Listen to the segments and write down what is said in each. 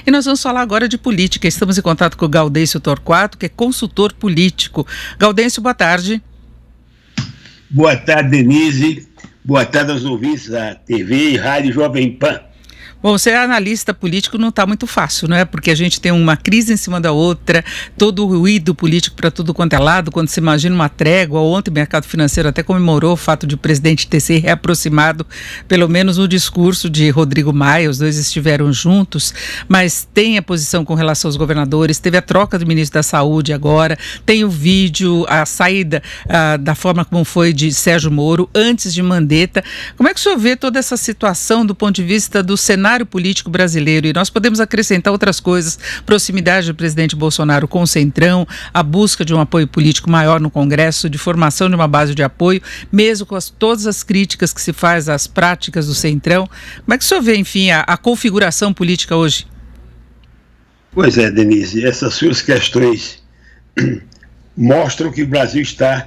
E nós vamos falar agora de política. Estamos em contato com o Gaudêncio Torquato, que é consultor político. Gaudêncio, boa tarde. Boa tarde, Denise. Boa tarde aos ouvintes da TV e Rádio Jovem Pan. Bom, ser analista político não está muito fácil, não é? Porque a gente tem uma crise em cima da outra, todo o ruído político para tudo quanto é lado, quando se imagina uma trégua. Ontem o mercado financeiro até comemorou o fato de o presidente ter se reaproximado, pelo menos no discurso de Rodrigo Maia, os dois estiveram juntos, mas tem a posição com relação aos governadores, teve a troca do ministro da Saúde agora, tem o vídeo, a saída da forma como foi de Sérgio Moro, antes de Mandetta. Como é que o senhor vê toda essa situação do ponto de vista do cenário político brasileiro? E nós podemos acrescentar outras coisas: proximidade do presidente Bolsonaro com o Centrão, a busca de um apoio político maior no Congresso, de formação de uma base de apoio, mesmo com todas as críticas que se faz às práticas do Centrão. Como é que o senhor vê, enfim, a configuração política hoje? Pois é, Denise, essas suas questões mostram que o Brasil está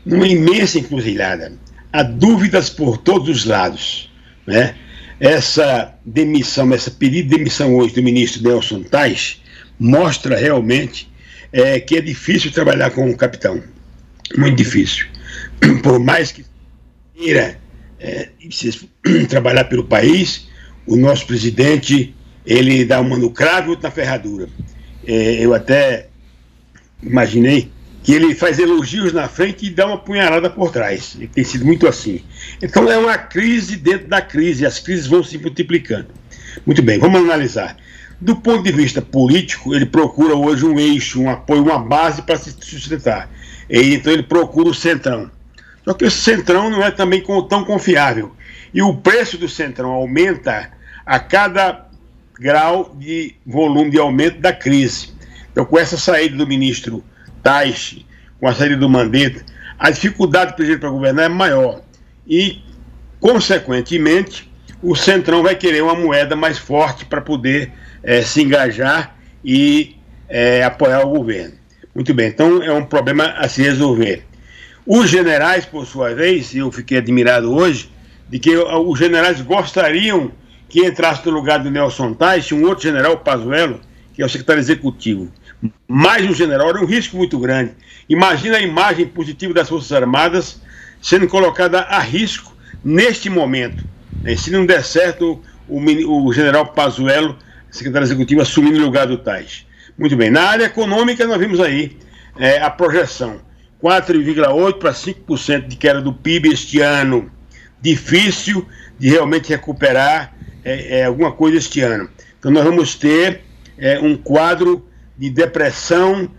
numa imensa encruzilhada. Há dúvidas por todos os lados, né? Essa demissão, esse pedido de demissão hoje do ministro Nelson Tais mostra realmente que é difícil trabalhar com o capitão, muito difícil. Por mais que queira trabalhar pelo país, o nosso presidente, ele dá uma no cravo e outra na ferradura. Eu até imaginei que ele faz elogios na frente e dá uma punhalada por trás. Ele tem sido muito assim. Então é uma crise dentro da crise, as crises vão se multiplicando. Muito bem, vamos analisar. Do ponto de vista político, ele procura hoje um eixo, um apoio, uma base para se sustentar. Então ele procura o Centrão. Só que o Centrão não é também tão confiável. E o preço do Centrão aumenta a cada grau de volume de aumento da crise. Então, com essa saída do ministro Tais, com a saída do Mandetta, a dificuldade do presidente para governar é maior. E, consequentemente, o Centrão vai querer uma moeda mais forte para poder se engajar e apoiar o governo. Muito bem, então é um problema a se resolver. Os generais, por sua vez, eu fiquei admirado hoje, de que os generais gostariam que entrasse no lugar do Nelson Tais um outro general, o Pazuello, que é o secretário executivo. Mais um general era um risco muito grande. Imagina a imagem positiva das Forças Armadas sendo colocada a risco neste momento. Se não der certo, o general Pazuello, secretário executivo, assumindo o lugar do Tais. Muito bem. Na área econômica, nós vimos aí a projeção: 4,8% para 5% de queda do PIB este ano. Difícil de realmente recuperar alguma coisa este ano. Então nós vamos ter um quadro de depressão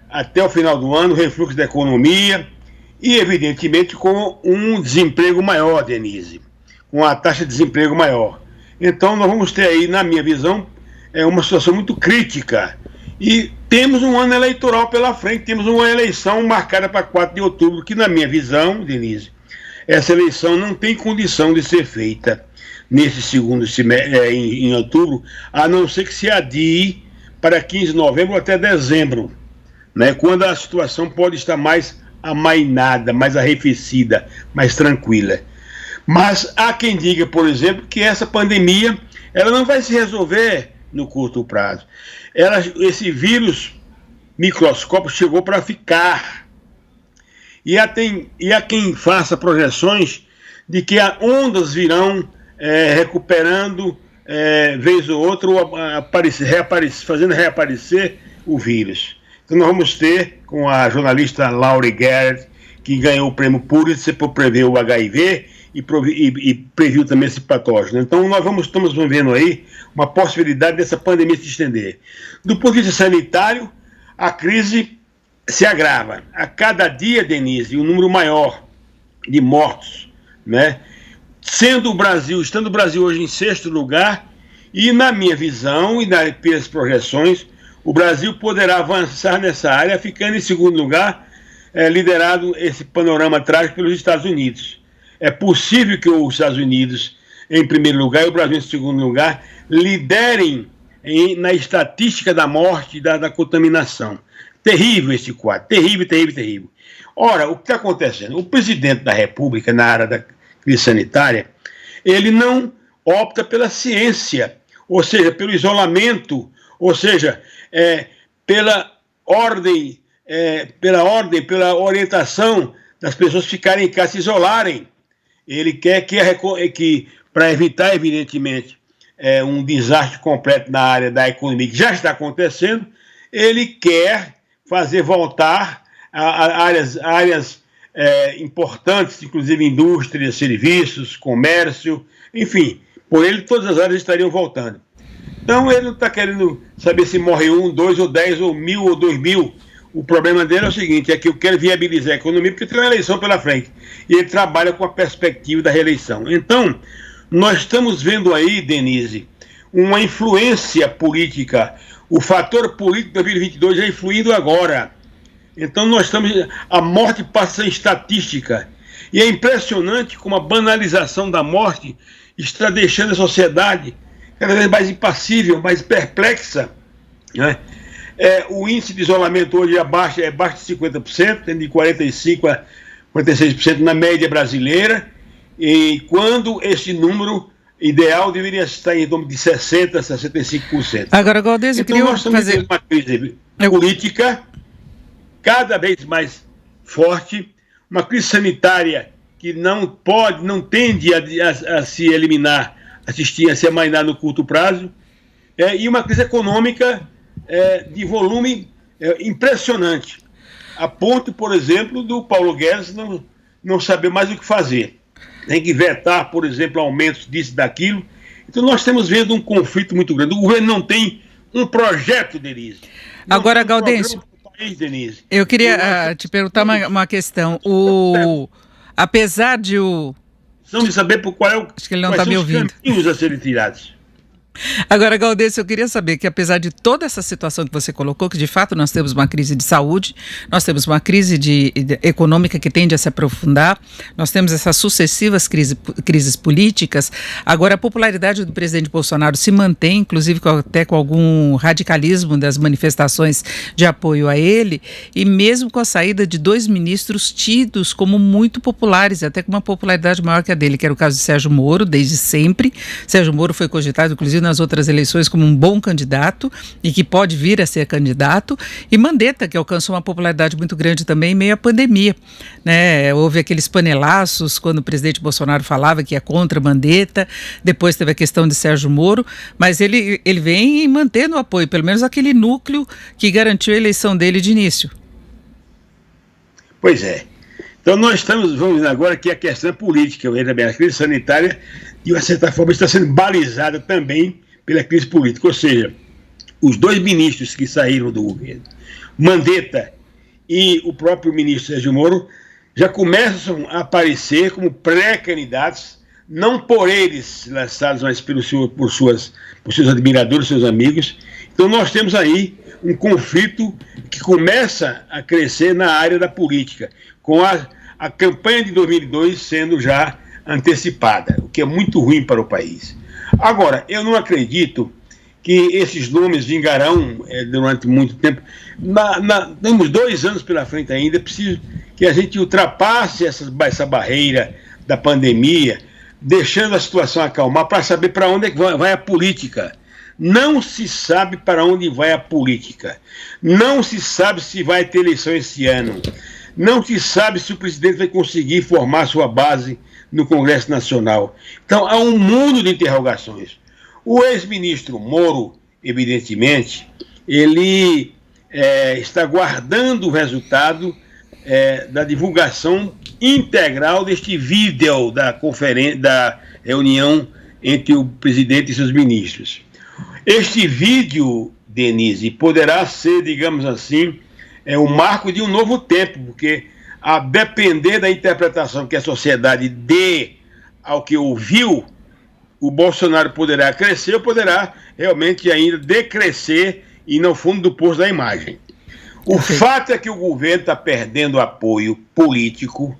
até o final do ano, refluxo da economia e, evidentemente, com um desemprego maior, Denise, com a taxa de desemprego maior. Então, nós vamos ter aí, na minha visão, uma situação muito crítica. E temos um ano eleitoral pela frente, temos uma eleição marcada para 4 de outubro, que, na minha visão, Denise, essa eleição não tem condição de ser feita nesse segundo semestre, em outubro, a não ser que se adie para 15 de novembro ou até dezembro, né, quando a situação pode estar mais amainada, mais arrefecida, mais tranquila. Mas há quem diga, por exemplo, que essa pandemia ela não vai se resolver no curto prazo. Esse vírus microscópico chegou para ficar. E há quem faça projeções de que ondas virão recuperando vez ou outra, fazendo reaparecer o vírus. Então nós vamos ter, com a jornalista Laurie Garrett, que ganhou o prêmio Pulitzer por prever o HIV e previu também esse patógeno. Então nós estamos vendo aí uma possibilidade dessa pandemia se estender. Do ponto de vista sanitário, a crise se agrava. A cada dia, Denise, um número maior de mortos, né? Estando o Brasil hoje em 6º lugar, e na minha visão e pelas projeções, o Brasil poderá avançar nessa área, ficando em 2º lugar, liderado esse panorama trágico pelos Estados Unidos. É possível que os Estados Unidos, em 1º lugar, e o Brasil em 2º lugar, liderem na estatística da morte e da contaminação. Terrível esse quadro, terrível, terrível, terrível. Ora, o que está acontecendo? O presidente da República, na área da crise sanitária, ele não opta pela ciência. ou seja, pelo isolamento, ou seja, pela pela orientação das pessoas ficarem em casa, se isolarem. Ele quer que para evitar, evidentemente, um desastre completo na área da economia, que já está acontecendo, ele quer fazer voltar a áreas importantes, inclusive indústria, serviços, comércio, enfim, por ele todas as áreas estariam voltando. Então ele não está querendo saber se morre 1, 2 ou 10 ou 1.000 ou 2.000. O problema dele é o seguinte, é que eu quero viabilizar a economia porque tem uma eleição pela frente. E ele trabalha com a perspectiva da reeleição. Então, nós estamos vendo aí, Denise, uma influência política. O fator político de 2022 já influindo agora. Então, a morte passa a ser estatística. E é impressionante como a banalização da morte está deixando a sociedade cada vez mais impassível, mais perplexa, né? O índice de isolamento hoje é abaixo de 50%, tendo de 45% a 46% na média brasileira, e quando esse número ideal deveria estar em torno de 60% a 65%. Agora, Galdês, então, nós estamos vivendo uma crise política cada vez mais forte, uma crise sanitária que não tende a se eliminar, a se amainar no curto prazo, e uma crise econômica de volume impressionante, a ponto, por exemplo, do Paulo Guedes não saber mais o que fazer. Tem que vetar, por exemplo, aumentos disso e daquilo. Então nós estamos vendo um conflito muito grande. O governo não tem um projeto, Denise. Agora, Gaudêncio, eu queria te perguntar uma questão. Apesar de Precisamos saber por acho que ele não está me ouvindo. Caminhos a serem tirados. Agora, Galdêncio, eu queria saber que apesar de toda essa situação que você colocou, que de fato nós temos uma crise de saúde, nós temos uma crise econômica que tende a se aprofundar, nós temos essas sucessivas crises políticas, agora a popularidade do presidente Bolsonaro se mantém, inclusive até com algum radicalismo das manifestações de apoio a ele, e mesmo com a saída de 2 ministros tidos como muito populares, até com uma popularidade maior que a dele, que era o caso de Sérgio Moro, desde sempre. Sérgio Moro foi cogitado, inclusive, nas outras eleições como um bom candidato e que pode vir a ser candidato, e Mandetta, que alcançou uma popularidade muito grande também em meio à pandemia, né? Houve aqueles panelaços quando o presidente Bolsonaro falava que ia contra Mandetta, depois teve a questão de Sérgio Moro, mas ele vem mantendo o apoio, pelo menos aquele núcleo que garantiu a eleição dele de início. Pois é. Então nós vamos ver agora que a questão política, a crise sanitária, de uma certa forma, está sendo balizada também pela crise política. Ou seja, os 2 ministros que saíram do governo, Mandetta e o próprio ministro Sérgio Moro, já começam a aparecer como pré-candidatos, não por eles lançados, mas por seus admiradores, seus amigos. Então nós temos aí um conflito que começa a crescer na área da política, com a campanha de 2002 sendo já antecipada, o que é muito ruim para o país. Agora, eu não acredito que esses nomes vingarão durante muito tempo. Temos 2 anos pela frente ainda, é preciso que a gente ultrapasse essa barreira da pandemia, deixando a situação acalmar, para saber para onde é que vai a política. Não se sabe para onde vai a política. Não se sabe se vai ter eleição esse ano. Não se sabe se o presidente vai conseguir formar sua base no Congresso Nacional. Então, há um mundo de interrogações. O ex-ministro Moro, evidentemente, ele está guardando o resultado da divulgação integral deste vídeo da reunião entre o presidente e seus ministros. Este vídeo, Denise, poderá ser, digamos assim, o marco de um novo tempo, porque a depender da interpretação que a sociedade dê ao que ouviu, o Bolsonaro poderá crescer ou poderá realmente ainda decrescer e no fundo do poço da imagem. O fato é que o governo está perdendo apoio político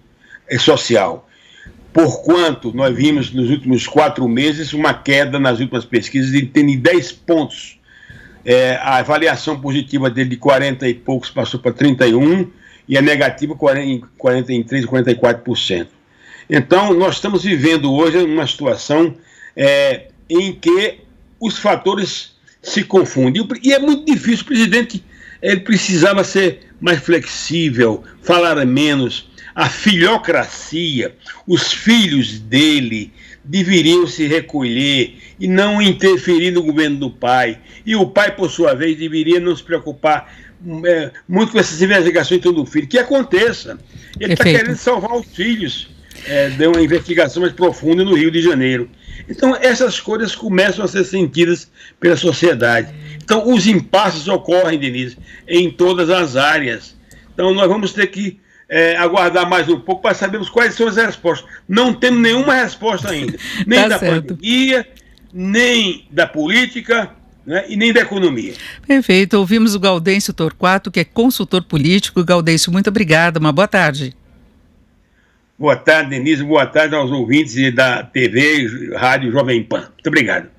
e social, porquanto nós vimos nos últimos 4 meses uma queda nas últimas pesquisas de 10 pontos. A avaliação positiva dele de 40 e poucos passou para 31%, e a negativa 43%, 44%. Então, nós estamos vivendo hoje uma situação em que os fatores se confundem. E é muito difícil. O presidente ele precisava ser mais flexível, falar menos. A filhocracia, os filhos dele deveriam se recolher e não interferir no governo do pai. E o pai, por sua vez, deveria não se preocupar muito com essas investigações do filho. Que aconteça. Ele está querendo salvar os filhos de uma investigação mais profunda no Rio de Janeiro. Então, essas coisas começam a ser sentidas pela sociedade. Então, os impasses ocorrem, Denise, em todas as áreas. Então, nós vamos ter que aguardar mais um pouco para sabermos quais são as respostas. Não temos nenhuma resposta ainda. Nem Tá da certo. pandemia, nem da política, né, e nem da economia. Perfeito. Ouvimos o Gaudêncio Torquato, que é consultor político. Gaudêncio, muito obrigada. Uma boa tarde. Boa tarde, Denise. Boa tarde aos ouvintes da TV, Rádio Jovem Pan. Muito obrigado.